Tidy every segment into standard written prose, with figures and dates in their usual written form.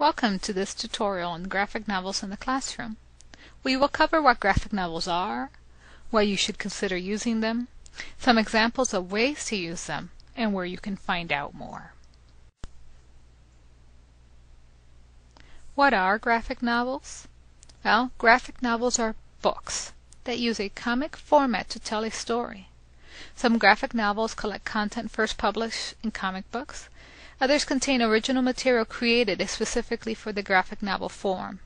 Welcome to this tutorial on graphic novels in the classroom. We will cover what graphic novels are, why you should consider using them, some examples of ways to use them, and where you can find out more. What are graphic novels? Well, graphic novels are books that use a comic format to tell a story. Some graphic novels collect content first published in comic books. Others contain original material created specifically for the graphic novel form.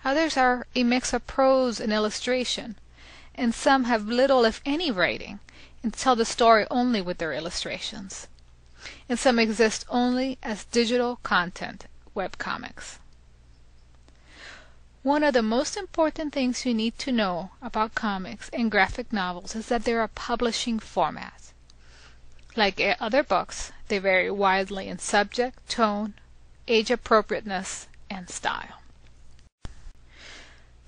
Others are a mix of prose and illustration, and some have little if any writing and tell the story only with their illustrations. And some exist only as digital content, webcomics. One of the most important things you need to know about comics and graphic novels is that they're a publishing format. Like other books, they vary widely in subject, tone, age appropriateness, and style.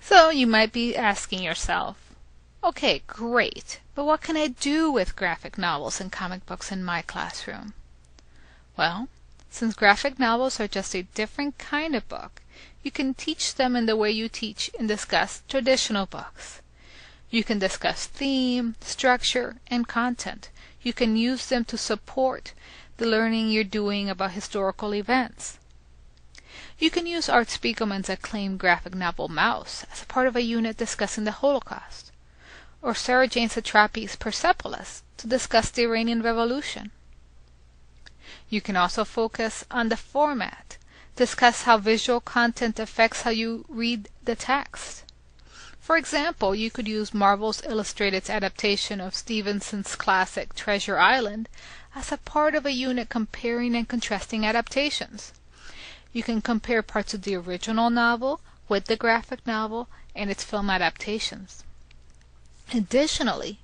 So you might be asking yourself, okay, great, but what can I do with graphic novels and comic books in my classroom? Well, since graphic novels are just a different kind of book, you can teach them in the way you teach and discuss traditional books. You can discuss theme, structure, and content. You can use them to support the learning you're doing about historical events. You can use Art Spiegelman's acclaimed graphic novel Mouse as a part of a unit discussing the Holocaust, or Sarah Jane Satrapi's Persepolis to discuss the Iranian Revolution. You can also focus on the format, discuss how visual content affects how you read the text. For example, you could use Marvel's Illustrated's adaptation of Stevenson's classic Treasure Island as a part of a unit comparing and contrasting adaptations. You can compare parts of the original novel with the graphic novel and its film adaptations. Additionally,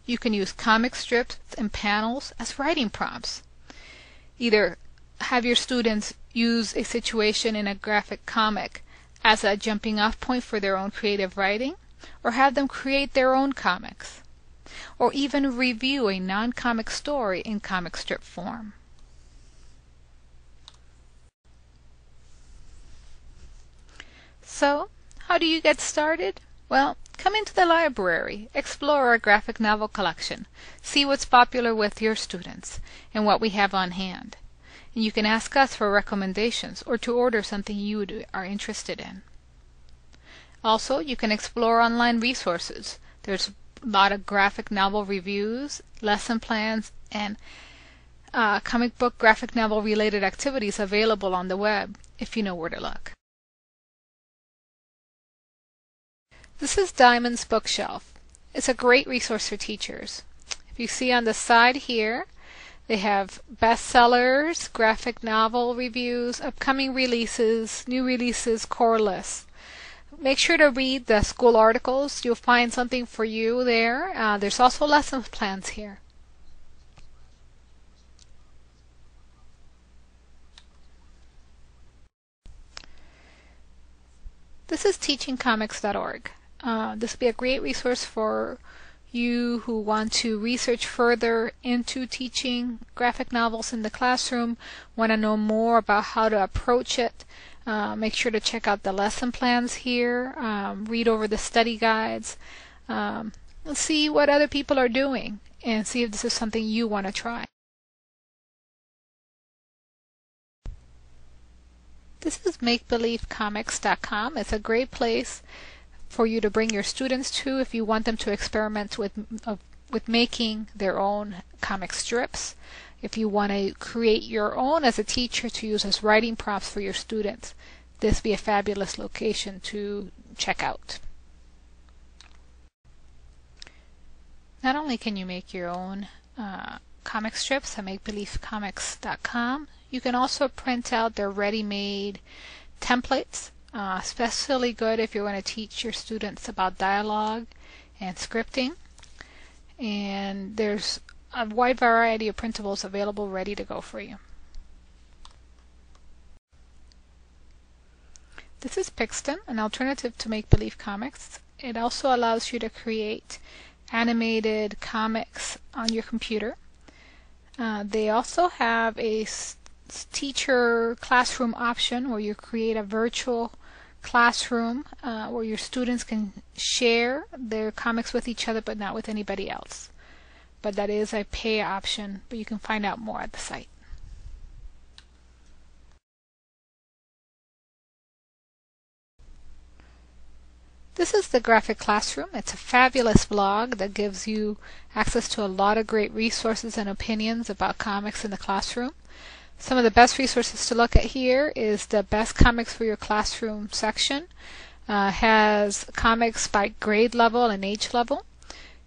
you can use comic strips and panels as writing prompts. Either have your students use a situation in a graphic comic as a jumping off point for their own creative writing, or have them create their own comics, or even review a non-comic story in comic strip form. So, how do you get started? Well, come into the library, explore our graphic novel collection, see what's popular with your students, and what we have on hand. And you can ask us for recommendations or to order something you are interested in. Also, you can explore online resources. There's a lot of graphic novel reviews, lesson plans, and comic book graphic novel related activities available on the web if you know where to look. This is Diamond's Bookshelf. It's a great resource for teachers. If you see on the side here, they have bestsellers, graphic novel reviews, upcoming releases, new releases, core lists. Make sure to read the school articles. You'll find something for you there. There's also lesson plans here. This is teachingcomics.org. This would be a great resource for you who want to research further into teaching graphic novels in the classroom, want to know more about how to approach it. Make sure to check out the lesson plans here, read over the study guides, see what other people are doing, and see if this is something you want to try. This is MakeBelieveComics.com. It's a great place for you to bring your students to if you want them to experiment with making their own comic strips. If you want to create your own as a teacher to use as writing prompts for your students, this would be a fabulous location to check out. Not only can you make your own comic strips at MakeBelieveComics.com, you can also print out their ready-made templates. Especially good if you're going to teach your students about dialogue and scripting. And there's a wide variety of printables available ready to go for you. This is Pixton, an alternative to Make Believe Comics. It also allows you to create animated comics on your computer. They also have a teacher classroom option where you create a virtual classroom where your students can share their comics with each other but not with anybody else. But that is a pay option, but you can find out more at the site. This is the Graphic Classroom. It's a fabulous blog that gives you access to a lot of great resources and opinions about comics in the classroom. Some of the best resources to look at here is the Best Comics for Your Classroom section. Has comics by grade level and age level.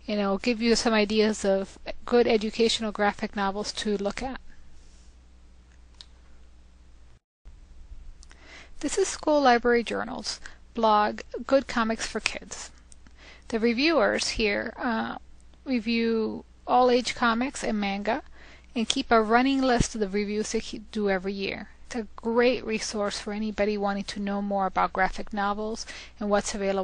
And it will give you some ideas of good educational graphic novels to look at. This is School Library Journal's blog, Good Comics for Kids. The reviewers here review all age comics and manga and keep a running list of the reviews they do every year. It's a great resource for anybody wanting to know more about graphic novels and what's available